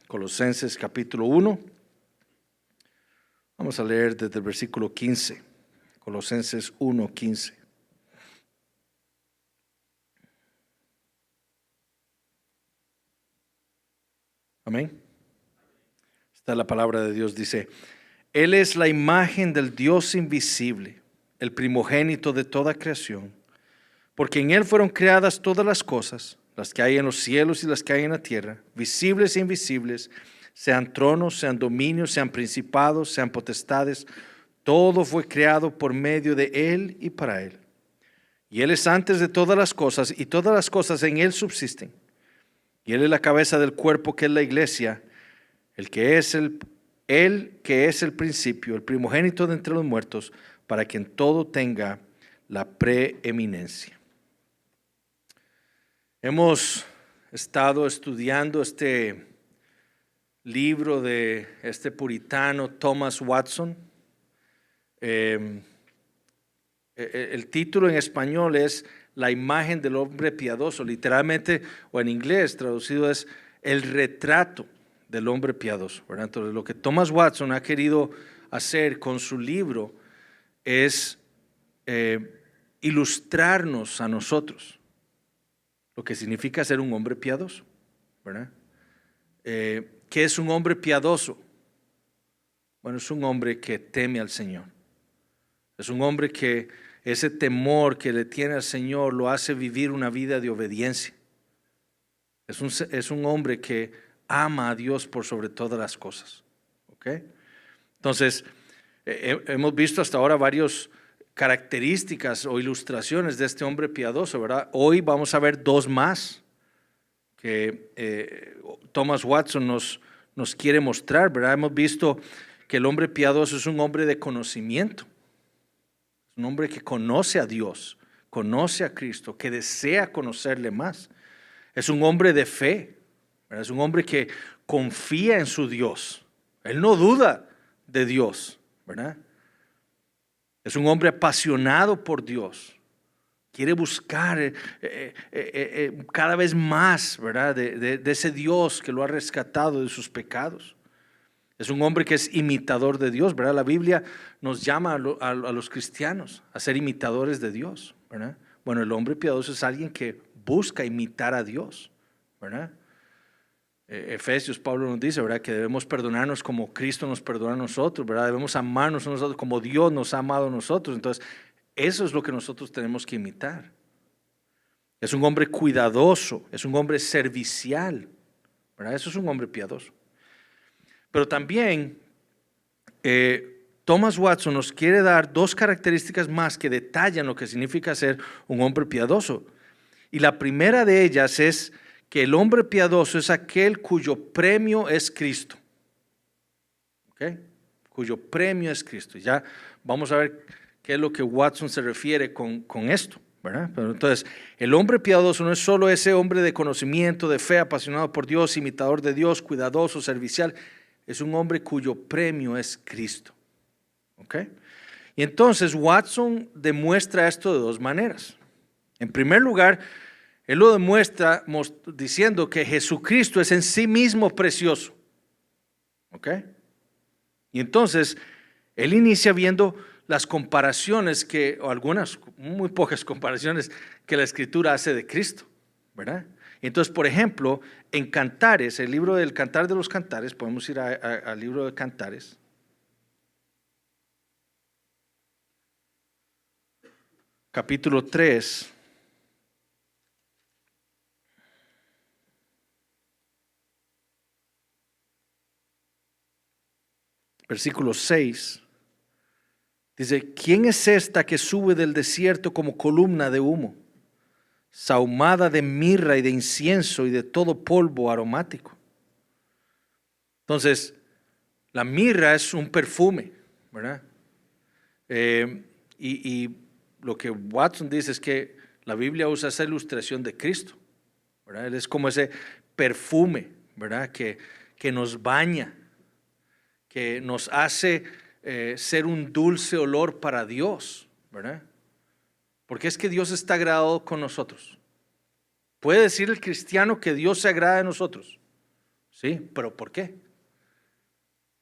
Colosenses capítulo 1. Vamos a leer desde el versículo 15. Colosenses 1, 15. Amén. Esta es la palabra de Dios. Dice: Él es la imagen del Dios invisible, el primogénito de toda creación, porque en Él fueron creadas todas las cosas, las que hay en los cielos y las que hay en la tierra, visibles e invisibles, sean tronos, sean dominios, sean principados, sean potestades. Todo fue creado por medio de Él y para Él. Y Él es antes de todas las cosas, y todas las cosas en Él subsisten. Y Él es la cabeza del cuerpo, que es la iglesia, Él que es el principio, el primogénito de entre los muertos, para que en todo tenga la preeminencia. Hemos estado estudiando este libro de este puritano Thomas Watson. El título en español es La imagen del hombre piadoso, literalmente, o en inglés traducido es El retrato del hombre piadoso, ¿verdad? Entonces, lo que Thomas Watson ha querido hacer con su libro es ilustrarnos a nosotros lo que significa ser un hombre piadoso, ¿verdad? ¿Qué es un hombre piadoso? Bueno, es un hombre que teme al Señor. Es un hombre que ese temor que le tiene al Señor lo hace vivir una vida de obediencia. Es un hombre que ama a Dios por sobre todas las cosas. ¿Okay? Entonces, hemos visto hasta ahora varias características o ilustraciones de este hombre piadoso, ¿verdad? Hoy vamos a ver dos más que Thomas Watson nos quiere mostrar, ¿verdad? Hemos visto que el hombre piadoso es un hombre de conocimiento. Un hombre que conoce a Dios, conoce a Cristo, que desea conocerle más. Es un hombre de fe, ¿verdad? Es un hombre que confía en su Dios. Él no duda de Dios, ¿verdad? Es un hombre apasionado por Dios. Quiere buscar cada vez más, ¿verdad? De ese Dios que lo ha rescatado de sus pecados. Es un hombre que es imitador de Dios, ¿verdad? La Biblia nos llama a los cristianos a ser imitadores de Dios, ¿verdad? Bueno, el hombre piadoso es alguien que busca imitar a Dios, ¿verdad? Efesios, Pablo nos dice, ¿verdad? Que debemos perdonarnos como Cristo nos perdona a nosotros, ¿verdad? Debemos amarnos a nosotros como Dios nos ha amado a nosotros. Entonces, eso es lo que nosotros tenemos que imitar. Es un hombre cuidadoso, es un hombre servicial, ¿verdad? Eso es un hombre piadoso. Pero también Thomas Watson nos quiere dar dos características más que detallan lo que significa ser un hombre piadoso. Y la primera de ellas es que el hombre piadoso es aquel cuyo premio es Cristo. ¿Okay? Cuyo premio es Cristo. Ya vamos a ver qué es lo que Watson se refiere con esto, ¿verdad? Pero entonces, el hombre piadoso no es solo ese hombre de conocimiento, de fe, apasionado por Dios, imitador de Dios, cuidadoso, servicial. Es un hombre cuyo premio es Cristo. ¿Okay? Y entonces Watson demuestra esto de dos maneras. En primer lugar, él lo demuestra diciendo que Jesucristo es en sí mismo precioso. ¿Okay? Y entonces, él inicia viendo las comparaciones o algunas, muy pocas comparaciones que la Escritura hace de Cristo, ¿verdad? Entonces, por ejemplo, en Cantares, el libro del Cantar de los Cantares, podemos ir al libro de Cantares. Capítulo 3. Versículo 6. Dice: ¿Quién es esta que sube del desierto como columna de humo, sahumada de mirra y de incienso y de todo polvo aromático? Entonces, la mirra es un perfume, ¿verdad? Y lo que Watson dice es que la Biblia usa esa ilustración de Cristo, ¿verdad? Él es como ese perfume, ¿verdad? Que nos baña, que nos hace ser un dulce olor para Dios, ¿verdad? Porque es que Dios está agradado con nosotros. ¿Puede decir el cristiano que Dios se agrada de nosotros? Sí, pero ¿por qué?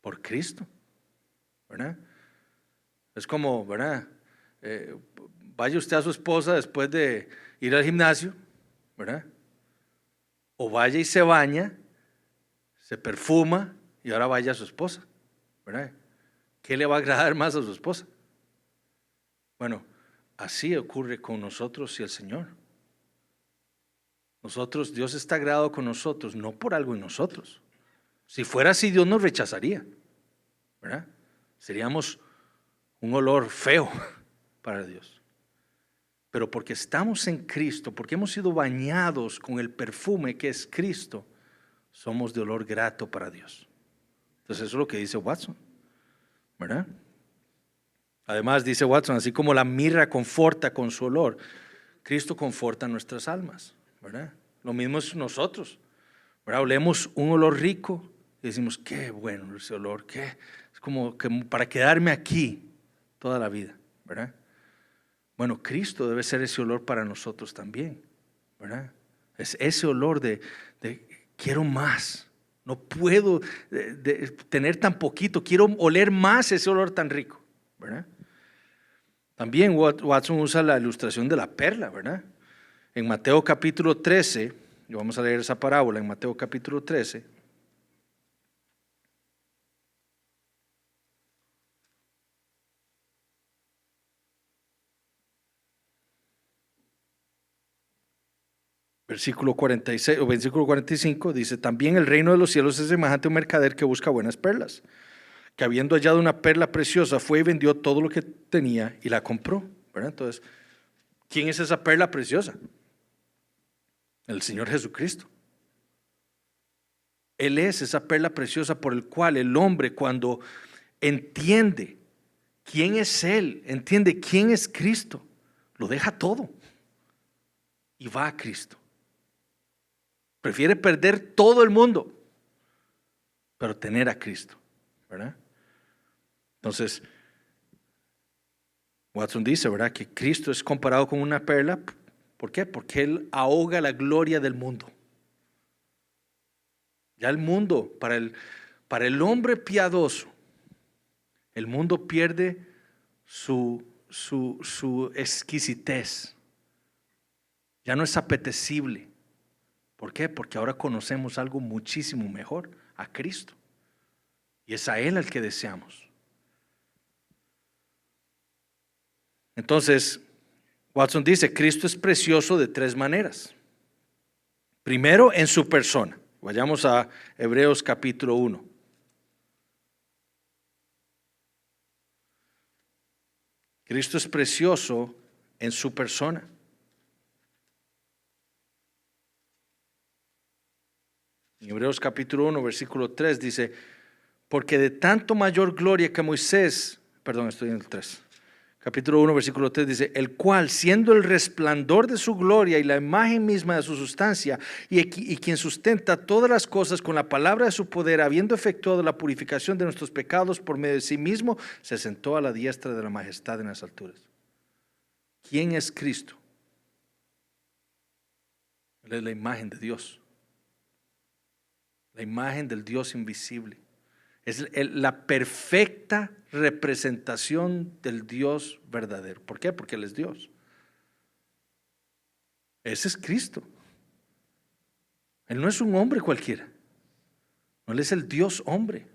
Por Cristo, ¿verdad? Es como, ¿verdad? Vaya usted a su esposa después de ir al gimnasio, ¿verdad? O vaya y se baña, se perfuma y ahora vaya a su esposa, ¿verdad? ¿Qué le va a agradar más a su esposa? Bueno, así ocurre con nosotros y el Señor. Nosotros, Dios está agradado con nosotros, no por algo en nosotros. Si fuera así, Dios nos rechazaría, ¿verdad? Seríamos un olor feo para Dios. Pero porque estamos en Cristo, porque hemos sido bañados con el perfume que es Cristo, somos de olor grato para Dios. Entonces eso es lo que dice Watson, ¿verdad? Además dice Watson, así como la mirra conforta con su olor, Cristo conforta nuestras almas, ¿verdad? Lo mismo es nosotros, ¿verdad? Olemos un olor rico y decimos, qué bueno ese olor, es como que para quedarme aquí toda la vida, ¿verdad? Bueno, Cristo debe ser ese olor para nosotros también, ¿verdad? Es ese olor de quiero más, no puedo tener tan poquito, quiero oler más ese olor tan rico, ¿verdad? También Watson usa la ilustración de la perla, ¿verdad? En Mateo capítulo 13, y vamos a leer esa parábola en Mateo capítulo 13. Versículo 46 o versículo 45 dice, también el reino de los cielos es semejante a un mercader que busca buenas perlas, que habiendo hallado una perla preciosa fue y vendió todo lo que tenía y la compró, ¿verdad? Entonces, ¿quién es esa perla preciosa? El Señor Jesucristo. Él es esa perla preciosa por el cual el hombre, cuando entiende quién es Él, entiende quién es Cristo, lo deja todo y va a Cristo. Prefiere perder todo el mundo, pero tener a Cristo, ¿verdad? Entonces, Watson dice, ¿verdad?, que Cristo es comparado con una perla. ¿Por qué? Porque Él ahoga la gloria del mundo. Ya el mundo, para el hombre piadoso, el mundo pierde su exquisitez. Ya no es apetecible. ¿Por qué? Porque ahora conocemos algo muchísimo mejor, a Cristo. Y es a Él al que deseamos. Entonces, Watson dice, Cristo es precioso de tres maneras. Primero, en su persona. Vayamos a Hebreos capítulo 1. Cristo es precioso en su persona. En Hebreos capítulo 1, versículo 3 dice, porque de tanto mayor gloria que Moisés, perdón, estoy en el 3. Capítulo 1, versículo 3 dice, el cual siendo el resplandor de su gloria y la imagen misma de su sustancia y quien sustenta todas las cosas con la palabra de su poder, habiendo efectuado la purificación de nuestros pecados por medio de sí mismo, se sentó a la diestra de la majestad en las alturas. ¿Quién es Cristo? Él es la imagen de Dios, la imagen del Dios invisible. Es la perfecta representación del Dios verdadero. ¿Por qué? Porque Él es Dios. Ese es Cristo. Él no es un hombre cualquiera. Él es el Dios hombre.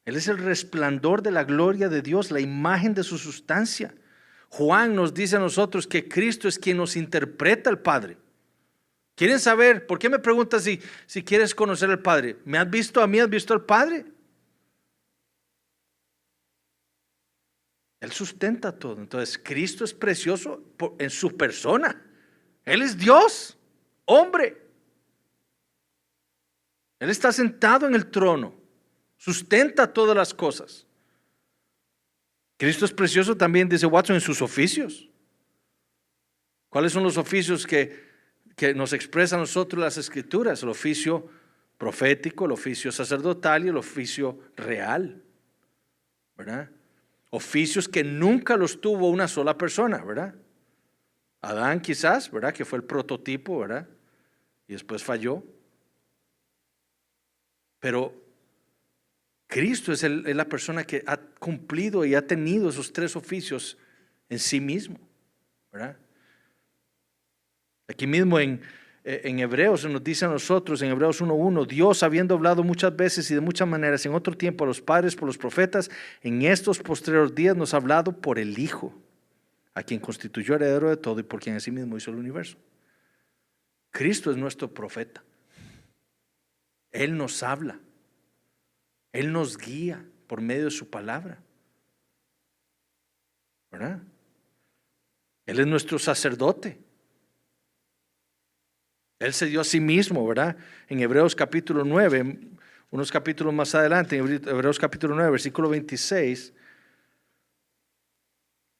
Él es el resplandor de la gloria de Dios, la imagen de su sustancia. Juan nos dice a nosotros que Cristo es quien nos interpreta al Padre. ¿Quieren saber? ¿Por qué me preguntas si quieres conocer al Padre? ¿Me has visto a mí? ¿Has visto al Padre? Él sustenta todo. Entonces, Cristo es precioso en su persona. Él es Dios, hombre. Él está sentado en el trono, sustenta todas las cosas. Cristo es precioso también, dice Watson, en sus oficios. ¿Cuáles son los oficios que nos expresan a nosotros las Escrituras? El oficio profético, el oficio sacerdotal y el oficio real, ¿verdad? Oficios que nunca los tuvo una sola persona, ¿verdad? Adán quizás, ¿verdad? Que fue el prototipo, ¿verdad? Y después falló. Pero Cristo es la persona que ha cumplido y ha tenido esos tres oficios en sí mismo, ¿verdad? Aquí mismo en Hebreos nos dice a nosotros, en Hebreos 1:1, Dios, habiendo hablado muchas veces y de muchas maneras en otro tiempo a los padres por los profetas, en estos postreros días nos ha hablado por el Hijo, a quien constituyó heredero de todo y por quien asimismo hizo el universo. Cristo es nuestro profeta. Él nos habla. Él nos guía por medio de su palabra, ¿verdad? Él es nuestro sacerdote. Él se dio a sí mismo, ¿verdad? En Hebreos capítulo 9, unos capítulos más adelante, en Hebreos capítulo 9, versículo 26.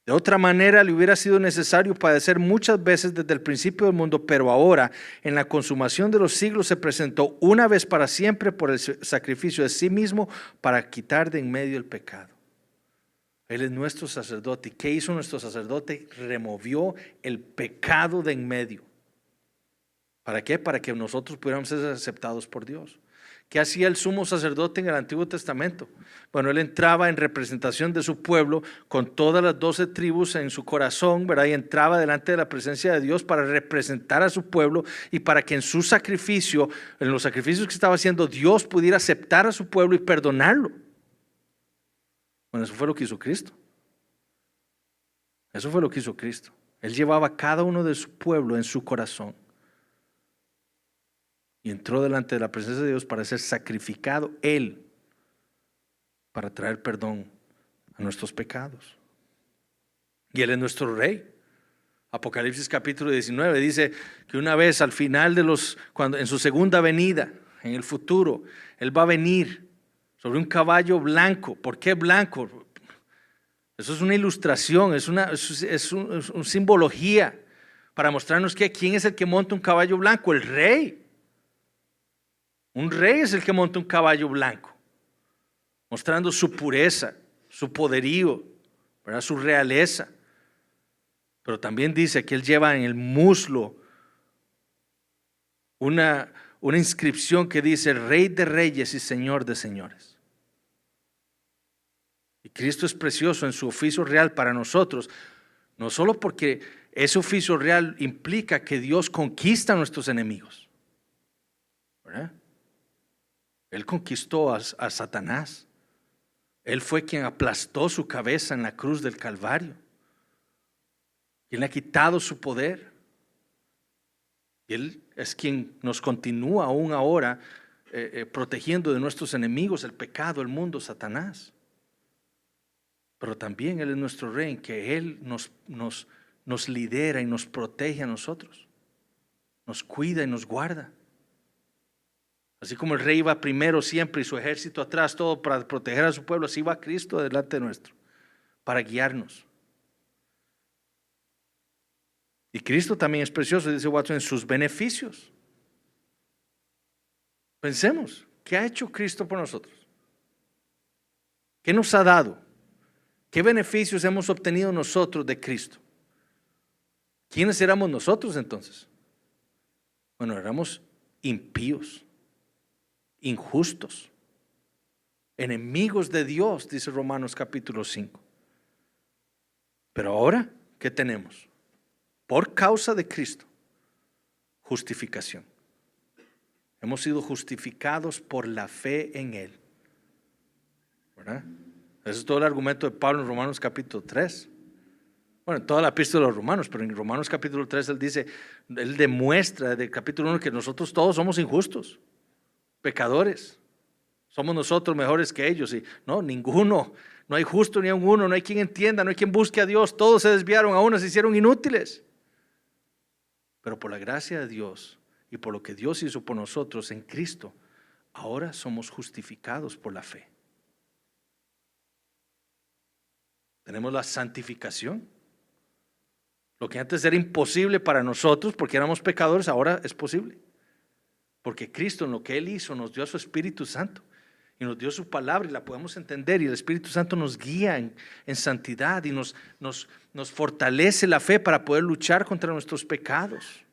De otra manera le hubiera sido necesario padecer muchas veces desde el principio del mundo, pero ahora, en la consumación de los siglos, se presentó una vez para siempre por el sacrificio de sí mismo para quitar de en medio el pecado. Él es nuestro sacerdote. ¿Y qué hizo nuestro sacerdote? Removió el pecado de en medio. ¿Para qué? Para que nosotros pudiéramos ser aceptados por Dios. ¿Qué hacía el sumo sacerdote en el Antiguo Testamento? Bueno, él entraba en representación de su pueblo con todas las 12 tribus en su corazón, ¿verdad? Y entraba delante de la presencia de Dios para representar a su pueblo y para que en su sacrificio, en los sacrificios que estaba haciendo, Dios pudiera aceptar a su pueblo y perdonarlo. Bueno, eso fue lo que hizo Cristo. Eso fue lo que hizo Cristo. Él llevaba a cada uno de su pueblo en su corazón. Y entró delante de la presencia de Dios para ser sacrificado Él, para traer perdón a nuestros pecados. Y Él es nuestro Rey. Apocalipsis capítulo 19 dice que una vez al final cuando en su segunda venida, en el futuro, Él va a venir sobre un caballo blanco. ¿Por qué blanco? Eso es una ilustración, es una simbología para mostrarnos que quién es el que monta un caballo blanco, el Rey. Un rey es el que monta un caballo blanco, mostrando su pureza, su poderío, ¿verdad? Su realeza. Pero también dice que él lleva en el muslo una inscripción que dice Rey de Reyes y Señor de Señores. Y Cristo es precioso en su oficio real para nosotros, no solo porque ese oficio real implica que Dios conquista a nuestros enemigos, ¿verdad? Él conquistó a Satanás. Él fue quien aplastó su cabeza en la cruz del Calvario. Quien le ha quitado su poder. Y Él es quien nos continúa aún ahora protegiendo de nuestros enemigos, el pecado, el mundo, Satanás. Pero también Él es nuestro Rey, en que Él nos lidera y nos protege a nosotros. Nos cuida y nos guarda. Así como el rey iba primero siempre y su ejército atrás, todo para proteger a su pueblo, así va Cristo delante nuestro, para guiarnos. Y Cristo también es precioso, dice Watson, en sus beneficios. Pensemos, ¿qué ha hecho Cristo por nosotros? ¿Qué nos ha dado? ¿Qué beneficios hemos obtenido nosotros de Cristo? ¿Quiénes éramos nosotros entonces? Bueno, éramos impíos, injustos, enemigos de Dios, dice Romanos capítulo 5. Pero ahora, ¿qué tenemos? Por causa de Cristo, justificación. Hemos sido justificados por la fe en Él, ¿verdad? Ese es todo el argumento de Pablo en Romanos capítulo 3. Bueno, en toda la epístola de los Romanos, pero en Romanos capítulo 3 Él demuestra desde el capítulo 1 que nosotros todos somos injustos, pecadores. Somos nosotros mejores que ellos. Y no, ninguno, no hay justo ni aun uno, no hay quien entienda, no hay quien busque a Dios. Todos se desviaron, a uno se hicieron inútiles. Pero por la gracia de Dios y por lo que Dios hizo por nosotros en Cristo, ahora somos justificados por la fe. Tenemos la santificación. Lo que antes era imposible para nosotros porque éramos pecadores, ahora es posible. Porque Cristo en lo que Él hizo nos dio a su Espíritu Santo y nos dio su palabra y la podemos entender, y el Espíritu Santo nos guía en santidad y nos fortalece la fe para poder luchar contra nuestros pecados.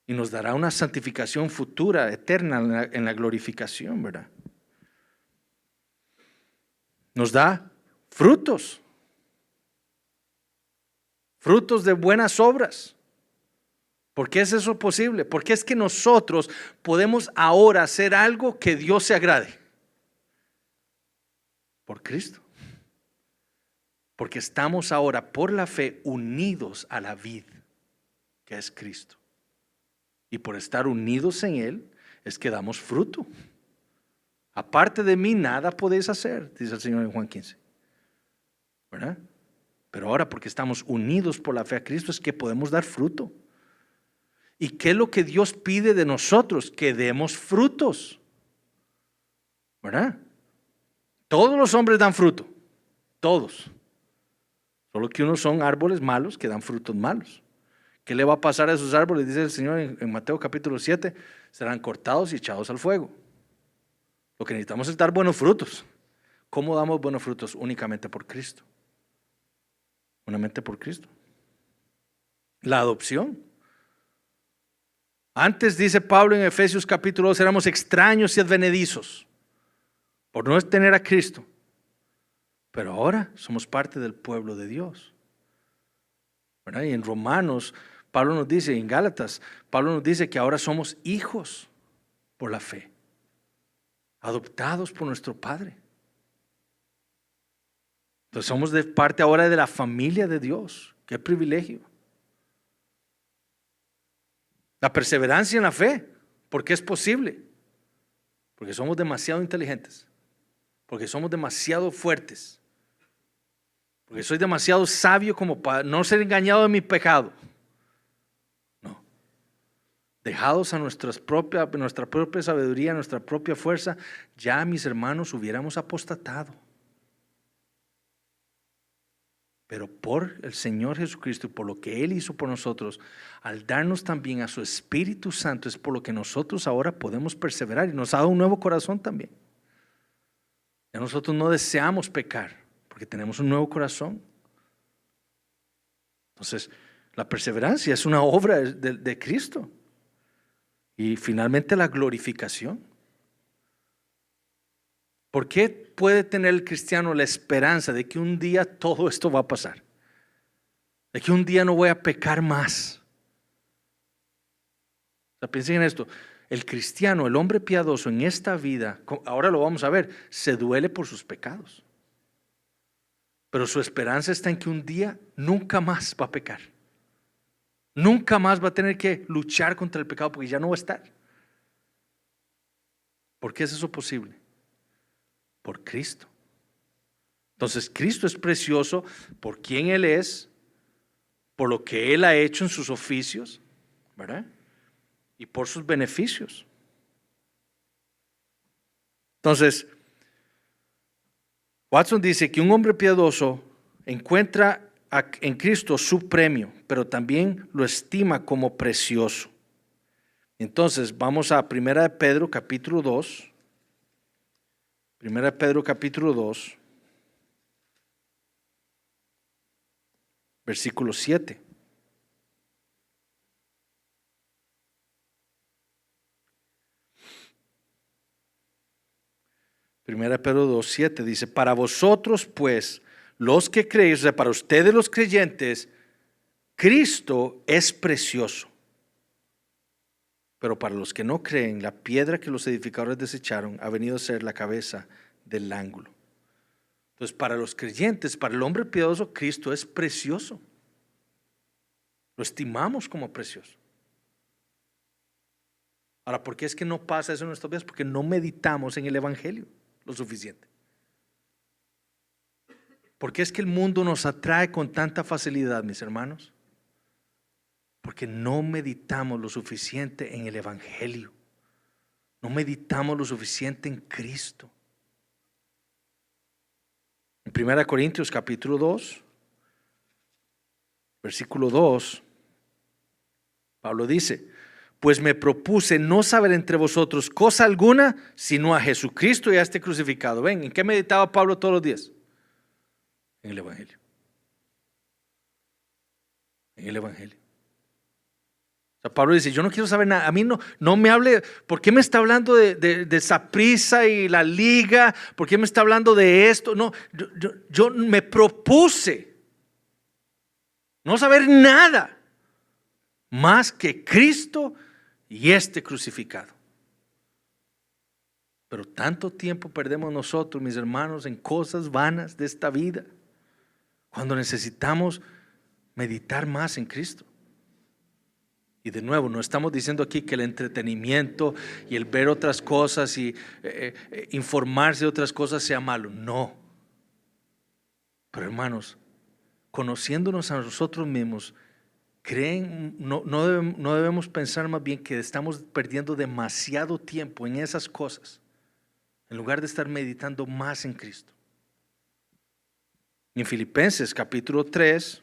Y nos dará una santificación futura, eterna en la glorificación, ¿verdad? Nos da frutos. Frutos de buenas obras. ¿Por qué es eso posible? Porque es que nosotros podemos ahora hacer algo que Dios se agrade. Por Cristo. Porque estamos ahora por la fe unidos a la vid, que es Cristo. Y por estar unidos en Él es que damos fruto. Aparte de mí nada podéis hacer, dice el Señor en Juan 15. ¿Verdad? Pero ahora porque estamos unidos por la fe a Cristo es que podemos dar fruto. ¿Y qué es lo que Dios pide de nosotros? Que demos frutos. ¿Verdad? Todos los hombres dan fruto. Todos. Solo que unos son árboles malos que dan frutos malos. ¿Qué le va a pasar a esos árboles? Dice el Señor en Mateo capítulo 7. Serán cortados y echados al fuego. Lo que necesitamos es dar buenos frutos. ¿Cómo damos buenos frutos? Únicamente por Cristo. Únicamente por Cristo. La adopción. Antes dice Pablo en Efesios capítulo 2, éramos extraños y advenedizos por no tener a Cristo. Pero ahora somos parte del pueblo de Dios. ¿Verdad? Y en Romanos, Pablo nos dice, en Gálatas, Pablo nos dice que ahora somos hijos por la fe. Adoptados por nuestro Padre. Entonces somos de parte ahora de la familia de Dios. Qué privilegio. La perseverancia en la fe, porque es posible. Porque somos demasiado inteligentes. Porque somos demasiado fuertes. Porque soy demasiado sabio como para no ser engañado de mi pecado. No. Dejados a nuestra propia sabiduría, nuestra propia fuerza, ya mis hermanos hubiéramos apostatado. Pero por el Señor Jesucristo y por lo que Él hizo por nosotros, al darnos también a su Espíritu Santo, es por lo que nosotros ahora podemos perseverar y nos ha dado un nuevo corazón también. Ya nosotros no deseamos pecar porque tenemos un nuevo corazón. Entonces, la perseverancia es una obra de Cristo. Y finalmente la glorificación. ¿Por qué puede tener el cristiano la esperanza de que un día todo esto va a pasar? De que un día no voy a pecar más. O sea, piensen en esto. El cristiano, el hombre piadoso en esta vida, ahora lo vamos a ver, se duele por sus pecados. Pero su esperanza está en que un día nunca más va a pecar. Nunca más va a tener que luchar contra el pecado porque ya no va a estar. ¿Por qué es eso posible? Por Cristo. Entonces Cristo es precioso por quien Él es, por lo que Él ha hecho en sus oficios, ¿verdad? Y por sus beneficios. Entonces, Watson dice que un hombre piadoso encuentra en Cristo su premio, pero también lo estima como precioso. Entonces, vamos a 1 Pedro capítulo 2. 1 Pedro capítulo 2, versículo 7. Primera Pedro 2, 7 dice, para vosotros pues, los que creéis, o sea, para ustedes los creyentes, Cristo es precioso. Pero para los que no creen, la piedra que los edificadores desecharon ha venido a ser la cabeza del ángulo. Entonces, para los creyentes, para el hombre piadoso, Cristo es precioso. Lo estimamos como precioso. Ahora, ¿por qué es que no pasa eso en nuestras vidas? Porque no meditamos en el Evangelio lo suficiente. ¿Por qué es que el mundo nos atrae con tanta facilidad, mis hermanos? Porque no meditamos lo suficiente en el Evangelio. No meditamos lo suficiente en Cristo. En 1 Corintios capítulo 2, versículo 2, Pablo dice, pues me propuse no saber entre vosotros cosa alguna, sino a Jesucristo y a este crucificado. Ven, ¿en qué meditaba Pablo todos los días? En el Evangelio. En el Evangelio. Pablo dice, yo no quiero saber nada, a mí no me hable, ¿por qué me está hablando de Saprissa y la liga? ¿Por qué me está hablando de esto? No, yo me propuse no saber nada más que Cristo y este crucificado. Pero tanto tiempo perdemos nosotros, mis hermanos, en cosas vanas de esta vida, cuando necesitamos meditar más en Cristo. Y de nuevo, no estamos diciendo aquí que el entretenimiento y el ver otras cosas y informarse de otras cosas sea malo. No. Pero hermanos, conociéndonos a nosotros mismos, no debemos pensar más bien que estamos perdiendo demasiado tiempo en esas cosas, en lugar de estar meditando más en Cristo. En Filipenses capítulo 3,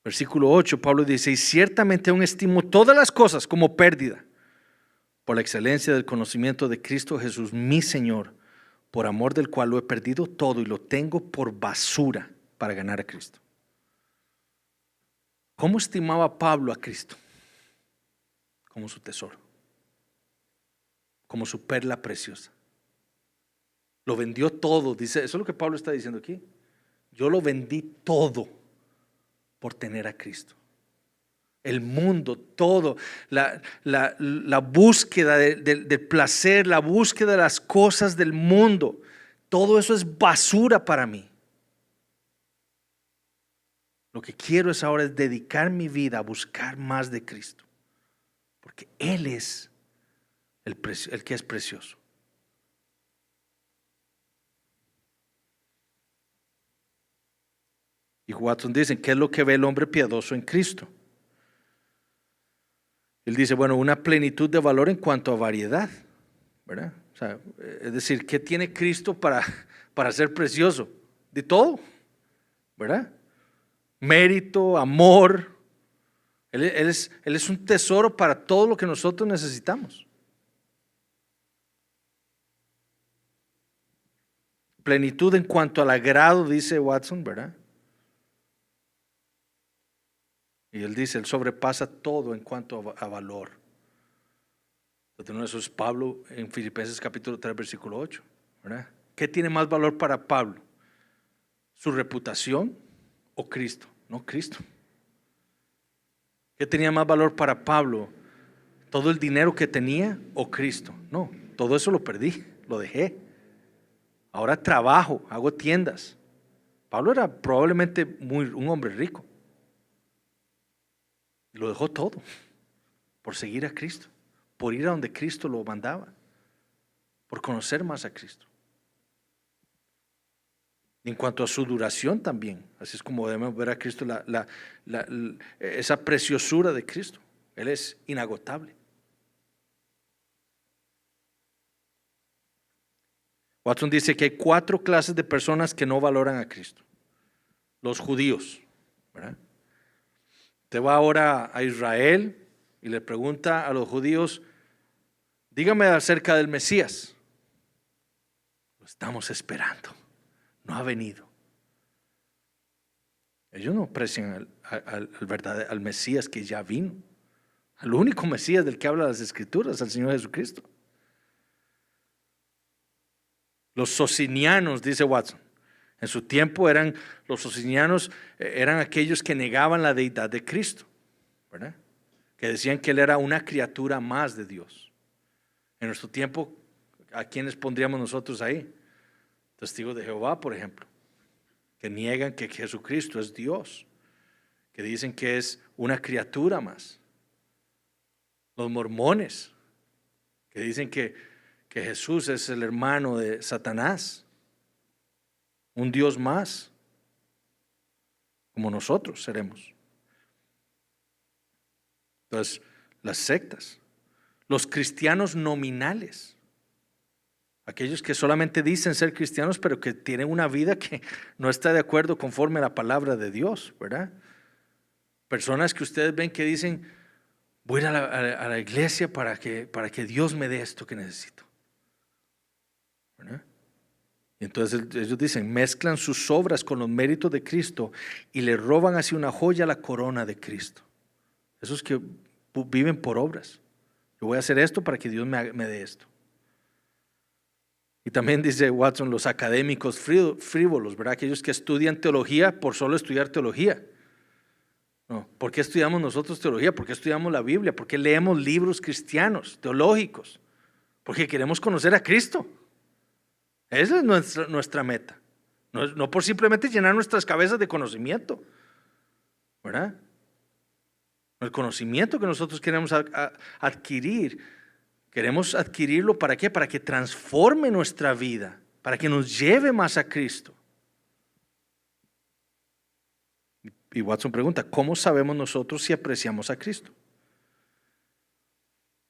versículo 8, Pablo dice, y ciertamente aún estimo todas las cosas como pérdida por la excelencia del conocimiento de Cristo Jesús, mi Señor, por amor del cual lo he perdido todo y lo tengo por basura para ganar a Cristo. ¿Cómo estimaba Pablo a Cristo? Como su tesoro, como su perla preciosa. Lo vendió todo, dice, eso es lo que Pablo está diciendo aquí. Yo lo vendí todo por tener a Cristo. El mundo, todo, la búsqueda del placer, la búsqueda de las cosas del mundo, todo eso es basura para mí. Lo que quiero ahora es dedicar mi vida a buscar más de Cristo, porque Él es el que es precioso. Y Watson dice, ¿qué es lo que ve el hombre piadoso en Cristo? Él dice, bueno, una plenitud de valor en cuanto a variedad, ¿verdad? O sea, es decir, ¿qué tiene Cristo para ser precioso? De todo, ¿verdad? Mérito, amor. Él es un tesoro para todo lo que nosotros necesitamos. Plenitud en cuanto al agrado, dice Watson, ¿verdad? Y él dice, él sobrepasa todo en cuanto a valor. Entonces, eso es Pablo en Filipenses capítulo 3, versículo 8, ¿verdad? ¿Qué tiene más valor para Pablo? ¿Su reputación o Cristo? No, Cristo. ¿Qué tenía más valor para Pablo? ¿Todo el dinero que tenía o Cristo? No, todo eso lo perdí, lo dejé. Ahora trabajo, hago tiendas. Pablo era probablemente un hombre rico. Lo dejó todo por seguir a Cristo, por ir a donde Cristo lo mandaba, por conocer más a Cristo. En cuanto a su duración también, así es como debemos ver a Cristo, esa preciosura de Cristo. Él es inagotable. Watson dice que hay 4 clases de personas que no valoran a Cristo. Los judíos, ¿verdad? Usted va ahora a Israel y le pregunta a los judíos, dígame acerca del Mesías. Lo estamos esperando, no ha venido. Ellos no aprecian al Mesías que ya vino, al único Mesías del que habla las Escrituras, al Señor Jesucristo. Los socinianos, dice Watson, en su tiempo los socinianos eran aquellos que negaban la deidad de Cristo, ¿verdad? Que decían que Él era una criatura más de Dios. En nuestro tiempo, ¿a quiénes pondríamos nosotros ahí? Testigos de Jehová, por ejemplo, que niegan que Jesucristo es Dios, que dicen que es una criatura más. Los mormones, que dicen que Jesús es el hermano de Satanás, un Dios más, como nosotros seremos. Entonces, las sectas, los cristianos nominales, aquellos que solamente dicen ser cristianos, pero que tienen una vida que no está de acuerdo conforme a la palabra de Dios, ¿verdad? Personas que ustedes ven que dicen, voy a ir a la iglesia para que Dios me dé esto que necesito, ¿verdad? Y entonces ellos dicen, mezclan sus obras con los méritos de Cristo y le roban así una joya a la corona de Cristo. Esos que viven por obras. Yo voy a hacer esto para que Dios me dé esto. Y también dice Watson, los académicos frívolos, ¿verdad? Aquellos que estudian teología por solo estudiar teología. No, ¿por qué estudiamos nosotros teología? ¿Por qué estudiamos la Biblia? ¿Por qué leemos libros cristianos, teológicos? Porque queremos conocer a Cristo. Esa es nuestra meta. No por simplemente llenar nuestras cabezas de conocimiento, ¿verdad? El conocimiento que nosotros queremos adquirir, queremos adquirirlo ¿para qué? Para que transforme nuestra vida, para que nos lleve más a Cristo. Y Watson pregunta, ¿cómo sabemos nosotros si apreciamos a Cristo?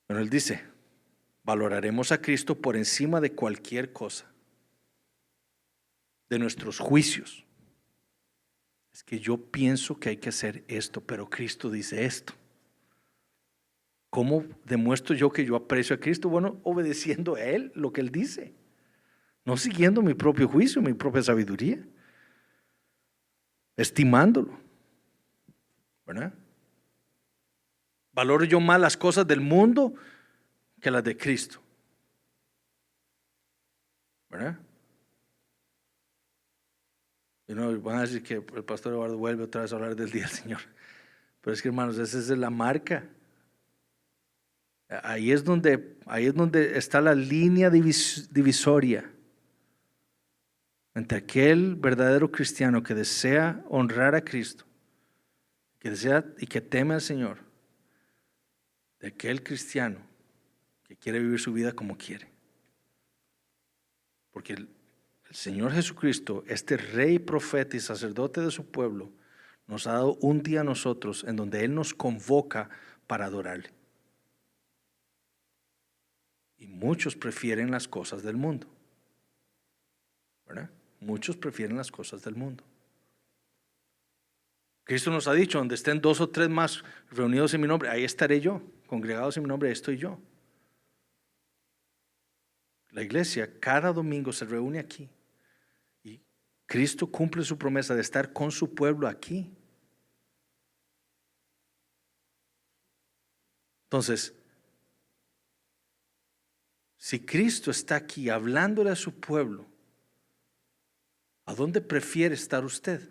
Bueno, él dice, valoraremos a Cristo por encima de cualquier cosa, de nuestros juicios. Es que yo pienso que hay que hacer esto, pero Cristo dice esto. ¿Cómo demuestro yo que yo aprecio a Cristo? Bueno, obedeciendo a Él, lo que Él dice. No siguiendo mi propio juicio, mi propia sabiduría. Estimándolo. ¿Verdad? Valoro yo más las cosas del mundo que las de Cristo. ¿Verdad? Y no van a decir que el pastor Eduardo vuelve otra vez a hablar del día del Señor. Pero es que, hermanos, esa es la marca. Ahí es donde está la línea divisoria entre aquel verdadero cristiano que desea honrar a Cristo, que desea y que teme al Señor, de aquel cristiano que quiere vivir su vida como quiere. Porque el Señor Jesucristo, este rey, profeta y sacerdote de su pueblo, nos ha dado un día a nosotros en donde Él nos convoca para adorarle. Y muchos prefieren las cosas del mundo, ¿verdad? Muchos prefieren las cosas del mundo. Cristo nos ha dicho, donde estén 2 o 3 más reunidos en mi nombre, ahí estaré yo, congregados en mi nombre, ahí estoy yo. La iglesia cada domingo se reúne aquí y Cristo cumple su promesa de estar con su pueblo aquí. Entonces, si Cristo está aquí hablándole a su pueblo, ¿a dónde prefiere estar usted?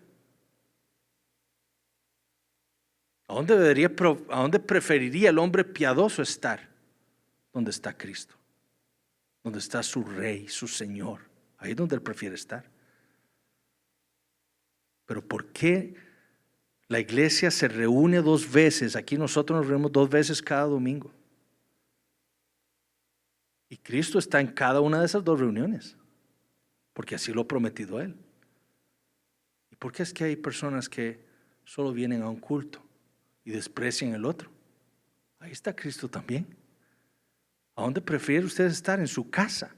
¿A dónde preferiría el hombre piadoso estar? Donde está Cristo, donde está su Rey, su Señor. Ahí es donde Él prefiere estar. Pero ¿por qué la iglesia se reúne 2 veces? Aquí nosotros nos reunimos 2 veces cada domingo. Y Cristo está en cada una de esas 2 reuniones, porque así lo ha prometido Él. ¿Y por qué es que hay personas que solo vienen a un culto y desprecian el otro? Ahí está Cristo también. ¿A dónde prefiere usted estar? ¿En su casa?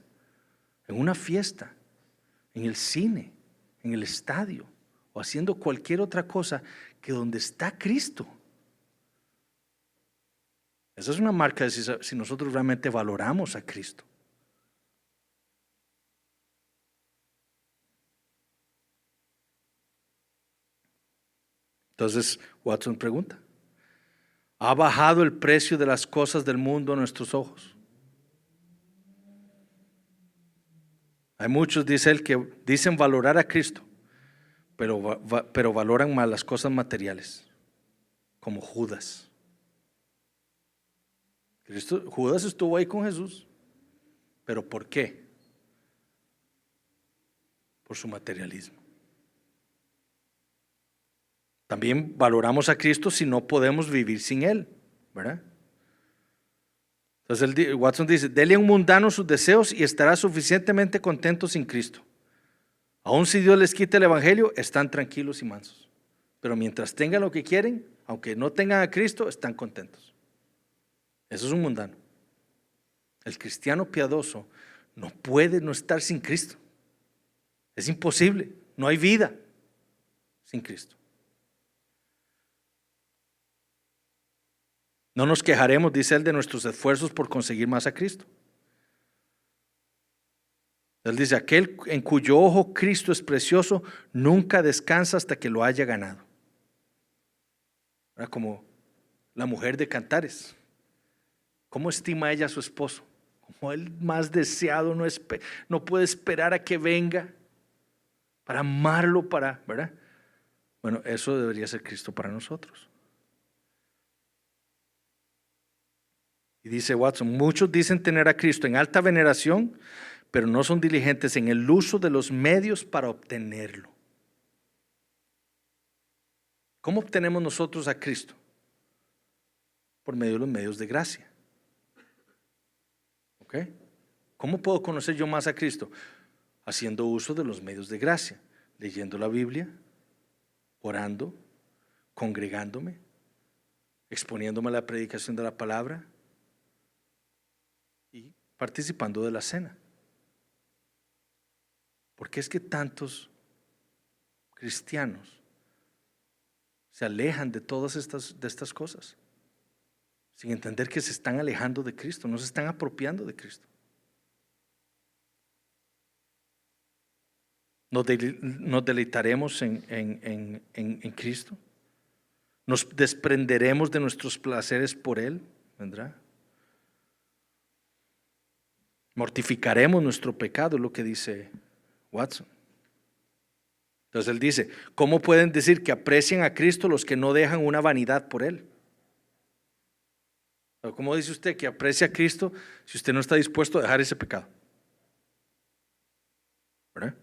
¿En una fiesta? ¿En el cine? ¿En el estadio? ¿O haciendo cualquier otra cosa que donde está Cristo? Esa es una marca de si nosotros realmente valoramos a Cristo. Entonces, Watson pregunta, ¿ha bajado el precio de las cosas del mundo a nuestros ojos? Hay muchos, dice él, que dicen valorar a Cristo, pero valoran más las cosas materiales, como Judas. Judas estuvo ahí con Jesús, pero ¿por qué? Por su materialismo. También valoramos a Cristo si no podemos vivir sin Él, ¿verdad? Entonces Watson dice, dele a un mundano sus deseos y estará suficientemente contento sin Cristo. Aun si Dios les quita el evangelio, están tranquilos y mansos. Pero mientras tengan lo que quieren, aunque no tengan a Cristo, están contentos. Eso es un mundano. El cristiano piadoso no puede no estar sin Cristo. Es imposible. No hay vida sin Cristo. No nos quejaremos, dice él, de nuestros esfuerzos por conseguir más a Cristo. Él dice, aquel en cuyo ojo Cristo es precioso, nunca descansa hasta que lo haya ganado. Era como la mujer de Cantares. ¿Cómo estima ella a su esposo? Como el más deseado, no puede esperar a que venga para amarlo, ¿verdad? Bueno, eso debería ser Cristo para nosotros. Y dice Watson, muchos dicen tener a Cristo en alta veneración, pero no son diligentes en el uso de los medios para obtenerlo. ¿Cómo obtenemos nosotros a Cristo? Por medio de los medios de gracia. ¿Ok? ¿Cómo puedo conocer yo más a Cristo? Haciendo uso de los medios de gracia, leyendo la Biblia, orando, congregándome, exponiéndome a la predicación de la palabra y participando de la cena. ¿Por qué es que tantos cristianos se alejan de todas estas cosas? Sin entender que se están alejando de Cristo, no se están apropiando de Cristo. Nos deleitaremos en Cristo. Nos desprenderemos de nuestros placeres por Él, ¿vendrá? Mortificaremos nuestro pecado, es lo que dice Watson. Entonces él dice, ¿cómo pueden decir que aprecian a Cristo los que no dejan una vanidad por Él? ¿Cómo dice usted que aprecia a Cristo si usted no está dispuesto a dejar ese pecado? ¿Verdad?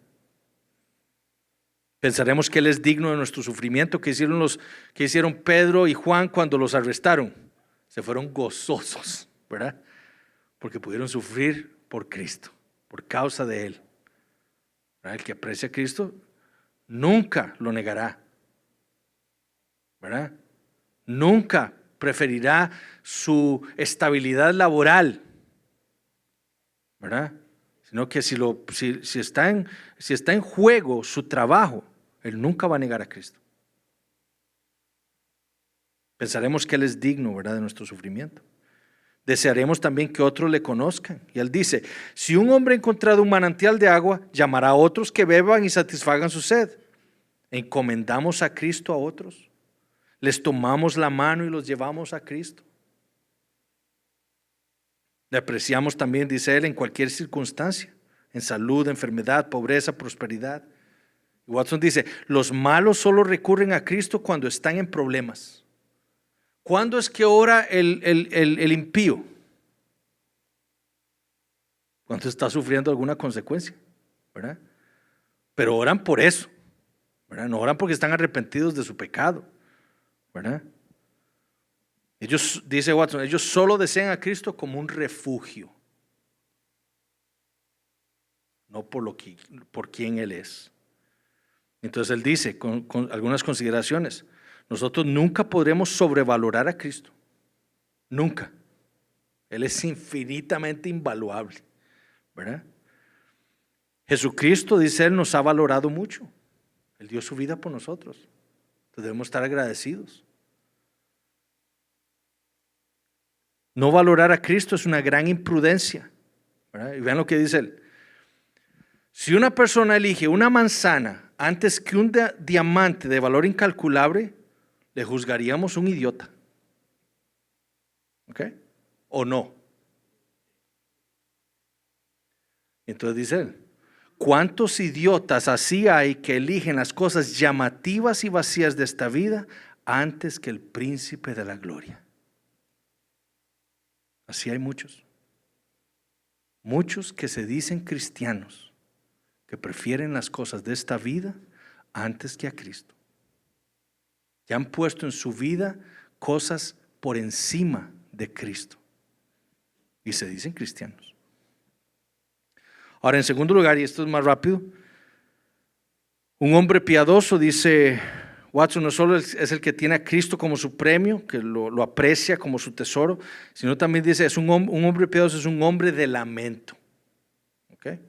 Pensaremos que Él es digno de nuestro sufrimiento. ¿Qué hicieron Pedro y Juan cuando los arrestaron? Se fueron gozosos, ¿verdad? Porque pudieron sufrir por Cristo, por causa de Él. ¿Verdad? El que aprecia a Cristo nunca lo negará, ¿verdad? Nunca preferirá su estabilidad laboral, ¿verdad? Sino que si está en juego su trabajo, él nunca va a negar a Cristo. Pensaremos que Él es digno, ¿verdad?, de nuestro sufrimiento. Desearemos también que otros le conozcan. Y Él dice, si un hombre ha encontrado un manantial de agua, llamará a otros que beban y satisfagan su sed. Encomendamos a Cristo a otros. Les tomamos la mano y los llevamos a Cristo. Le apreciamos también, dice Él, en cualquier circunstancia, en salud, enfermedad, pobreza, prosperidad. Y Watson dice, los malos solo recurren a Cristo cuando están en problemas. ¿Cuándo es que ora el impío? Cuando está sufriendo alguna consecuencia, ¿verdad? Pero oran por eso, ¿verdad? No oran porque están arrepentidos de su pecado, ¿verdad? Ellos, dice Watson, ellos solo desean a Cristo como un refugio, no por quién Él es. Entonces él dice, con algunas consideraciones, nosotros nunca podremos sobrevalorar a Cristo, nunca. Él es infinitamente invaluable, ¿verdad? Jesucristo, dice Él, nos ha valorado mucho. Él dio su vida por nosotros. Entonces debemos estar agradecidos. No valorar a Cristo es una gran imprudencia, ¿verdad? Y vean lo que dice Él. Si una persona elige una manzana antes que un diamante de valor incalculable, le juzgaríamos un idiota. ¿Ok? ¿O no? Entonces dice Él, ¿cuántos idiotas así hay que eligen las cosas llamativas y vacías de esta vida antes que el príncipe de la gloria? Así hay muchos. Muchos que se dicen cristianos, que prefieren las cosas de esta vida antes que a Cristo. Que han puesto en su vida cosas por encima de Cristo. Y se dicen cristianos. Ahora, en segundo lugar, y esto es más rápido, un hombre piadoso, dice Watson, no solo es el que tiene a Cristo como su premio, que lo aprecia como su tesoro, sino también dice, un hombre piadoso es un hombre de lamento. ¿Okay?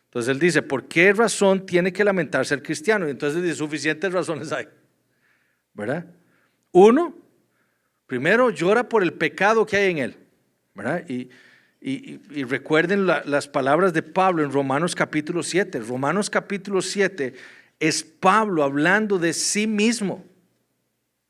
Entonces él dice, ¿por qué razón tiene que lamentarse el cristiano? Y entonces dice, suficientes razones hay, ¿verdad? Uno, primero llora por el pecado que hay en él, ¿verdad? Y Y recuerden las palabras de Pablo en Romanos capítulo 7. Romanos capítulo 7 es Pablo hablando de sí mismo.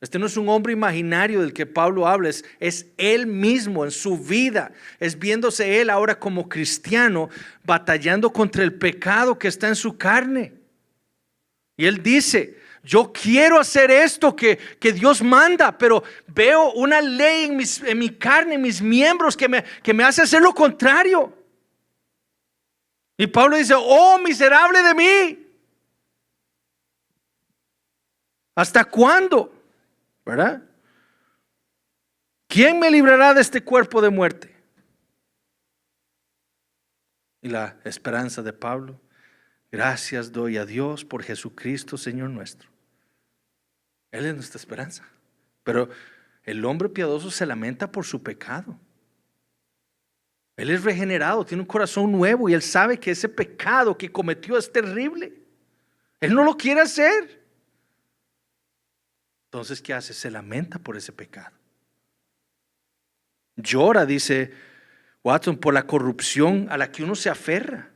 Este no es un hombre imaginario del que Pablo habla, es él mismo en su vida. Es viéndose él ahora como cristiano, batallando contra el pecado que está en su carne. Y él dice: yo quiero hacer esto que Dios manda, pero veo una ley en mi carne, en mis miembros, que me hace hacer lo contrario. Y Pablo dice: oh, miserable de mí, ¿hasta cuándo? ¿Verdad? ¿Quién me librará de este cuerpo de muerte? Y la esperanza de Pablo: gracias doy a Dios por Jesucristo, Señor nuestro. Él es nuestra esperanza. Pero el hombre piadoso se lamenta por su pecado. Él es regenerado, tiene un corazón nuevo y él sabe que ese pecado que cometió es terrible. Él no lo quiere hacer. Entonces, ¿qué hace? Se lamenta por ese pecado. Llora, dice Watson, por la corrupción a la que uno se aferra.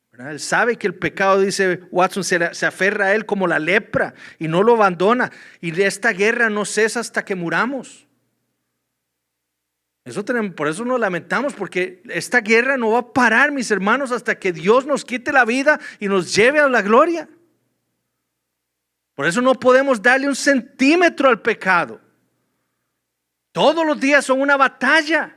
¿Verdad? Él sabe que el pecado, dice Watson, se aferra a él como la lepra y no lo abandona. Y esta guerra no cesa hasta que muramos. Por eso nos lamentamos, porque esta guerra no va a parar, mis hermanos, hasta que Dios nos quite la vida y nos lleve a la gloria. Por eso no podemos darle un centímetro al pecado. Todos los días son una batalla.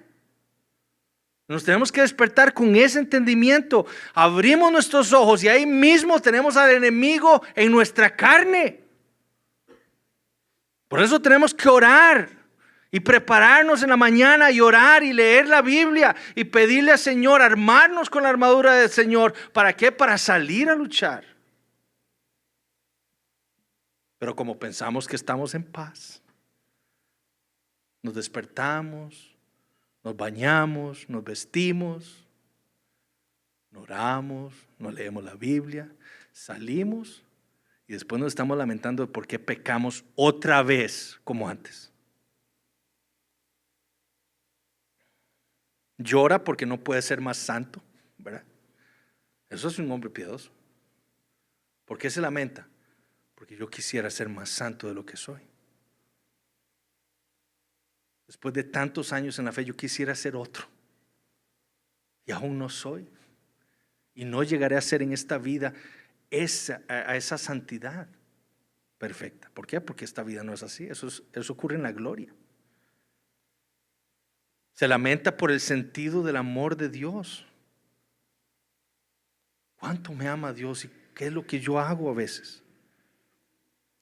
Nos tenemos que despertar con ese entendimiento. Abrimos nuestros ojos y ahí mismo tenemos al enemigo en nuestra carne. Por eso tenemos que orar y prepararnos en la mañana y orar y leer la Biblia y pedirle al Señor, armarnos con la armadura del Señor. ¿Para qué? Para salir a luchar. Pero como pensamos que estamos en paz, nos despertamos, nos bañamos, nos vestimos, no oramos, no leemos la Biblia, salimos y después nos estamos lamentando de por qué pecamos otra vez como antes. Llora porque no puede ser más santo, ¿verdad? Eso es un hombre piadoso. ¿Por qué se lamenta? Porque yo quisiera ser más santo de lo que soy. Después de tantos años en la fe, yo quisiera ser otro. Y aún no soy. Y no llegaré a ser en esta vida a esa santidad perfecta. ¿Por qué? Porque esta vida no es así. Eso ocurre en la gloria. Se lamenta por el sentido del amor de Dios. ¿Cuánto me ama Dios y qué es lo que yo hago a veces?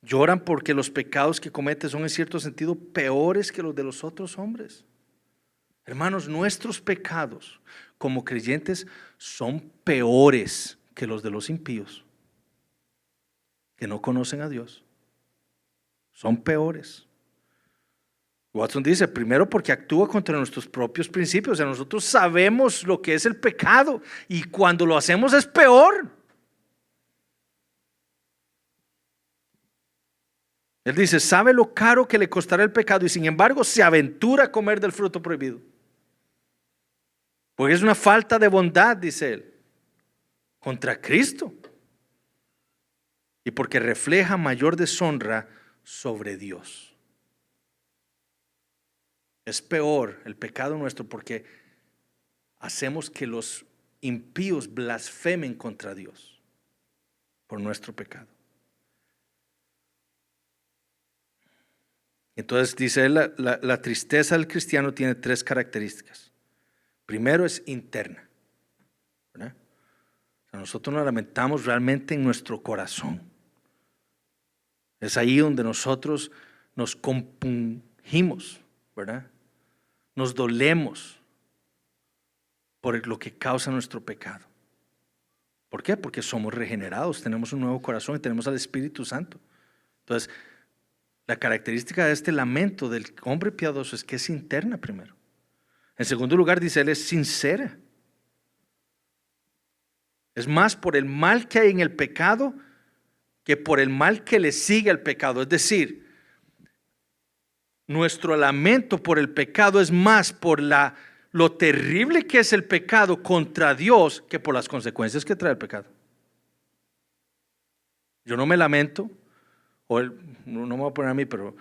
Lloran porque los pecados que cometen son en cierto sentido peores que los de los otros hombres. Hermanos, nuestros pecados como creyentes son peores que los de los impíos, que no conocen a Dios. Son peores. Watson dice: primero porque actúa contra nuestros propios principios. O sea, nosotros sabemos lo que es el pecado y cuando lo hacemos es peor. Él dice: sabe lo caro que le costará el pecado y sin embargo se aventura a comer del fruto prohibido. Porque es una falta de bondad, dice él, contra Cristo. Y porque refleja mayor deshonra sobre Dios. Es peor el pecado nuestro porque hacemos que los impíos blasfemen contra Dios por nuestro pecado. Entonces dice él, la tristeza del cristiano tiene tres características. Primero es interna, ¿verdad? O sea, nosotros nos lamentamos realmente en nuestro corazón. Es ahí donde nosotros nos compungimos, ¿verdad? Nos dolemos por lo que causa nuestro pecado. ¿Por qué? Porque somos regenerados, tenemos un nuevo corazón y tenemos al Espíritu Santo. Entonces, la característica de este lamento del hombre piadoso es que es interna primero. En segundo lugar, dice él, es sincera. Es más por el mal que hay en el pecado que por el mal que le sigue al pecado. Es decir, nuestro lamento por el pecado es más por la lo terrible que es el pecado contra Dios que por las consecuencias que trae el pecado. Yo no me lamento, no me voy a poner a mí, pero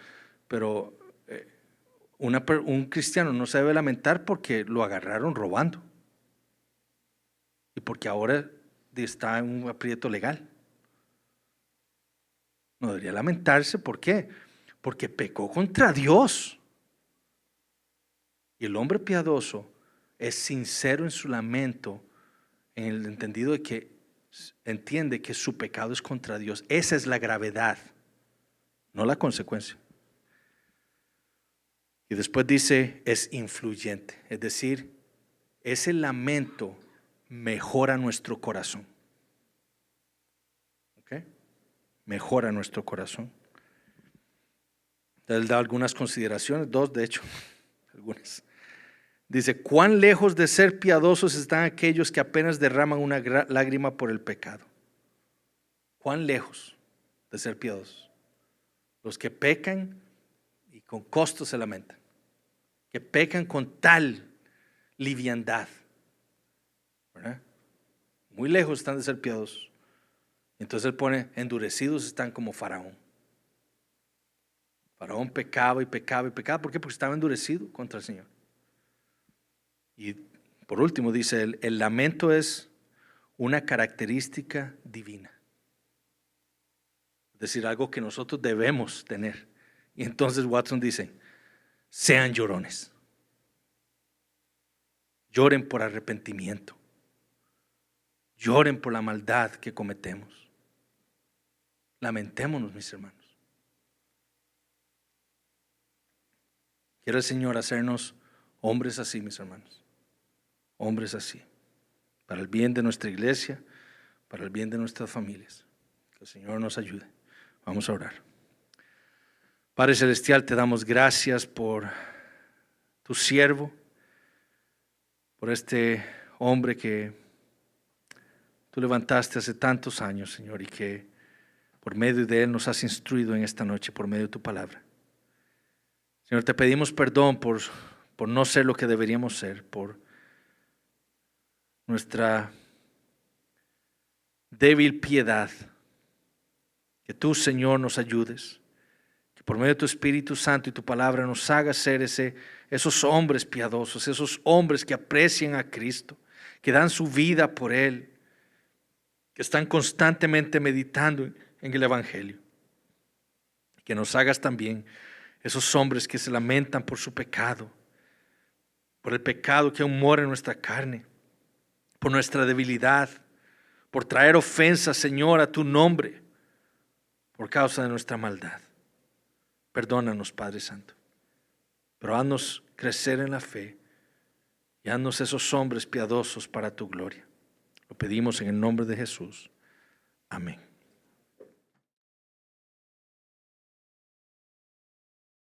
un cristiano no se debe lamentar porque lo agarraron robando y porque ahora está en un aprieto legal. No debería lamentarse. ¿Por qué? Porque pecó contra Dios. Y el hombre piadoso es sincero en su lamento, en el entendido de que entiende que su pecado es contra Dios. Esa es la gravedad, no la consecuencia. Y después dice, es influyente. Es decir, ese lamento mejora nuestro corazón. ¿Ok? Mejora nuestro corazón. Él da algunas consideraciones, dos de hecho, algunas. Dice, ¿cuán lejos de ser piadosos están aquellos que apenas derraman una lágrima por el pecado? ¿Cuán lejos de ser piadosos? Los que pecan y con costo se lamentan, que pecan con tal liviandad, ¿verdad? Muy lejos están de ser piadosos. Entonces él pone, endurecidos están como Faraón. Faraón pecaba y pecaba y pecaba. ¿Por qué? Porque estaba endurecido contra el Señor. Y por último dice, el lamento es una característica divina. Es decir, algo que nosotros debemos tener. Y entonces Watson dice, sean llorones. Lloren por arrepentimiento. Lloren por la maldad que cometemos. Lamentémonos, mis hermanos. Quiere el Señor hacernos hombres así, mis hermanos. Hombres así. Para el bien de nuestra iglesia, para el bien de nuestras familias. Que el Señor nos ayude. Vamos a orar. Padre Celestial, te damos gracias por tu siervo, por este hombre que tú levantaste hace tantos años, Señor, y que por medio de él nos has instruido en esta noche, por medio de tu palabra. Señor, te pedimos perdón por no ser lo que deberíamos ser, por nuestra débil piedad. Que tú, Señor, nos ayudes. Que por medio de tu Espíritu Santo y tu palabra nos hagas ser esos hombres piadosos, esos hombres que aprecian a Cristo, que dan su vida por Él, que están constantemente meditando en el Evangelio. Que nos hagas también esos hombres que se lamentan por su pecado, por el pecado que aún mora en nuestra carne, por nuestra debilidad, por traer ofensa, Señor, a tu nombre, por causa de nuestra maldad. Perdónanos, Padre Santo, pero haznos crecer en la fe y haznos esos hombres piadosos para tu gloria. Lo pedimos en el nombre de Jesús. Amén.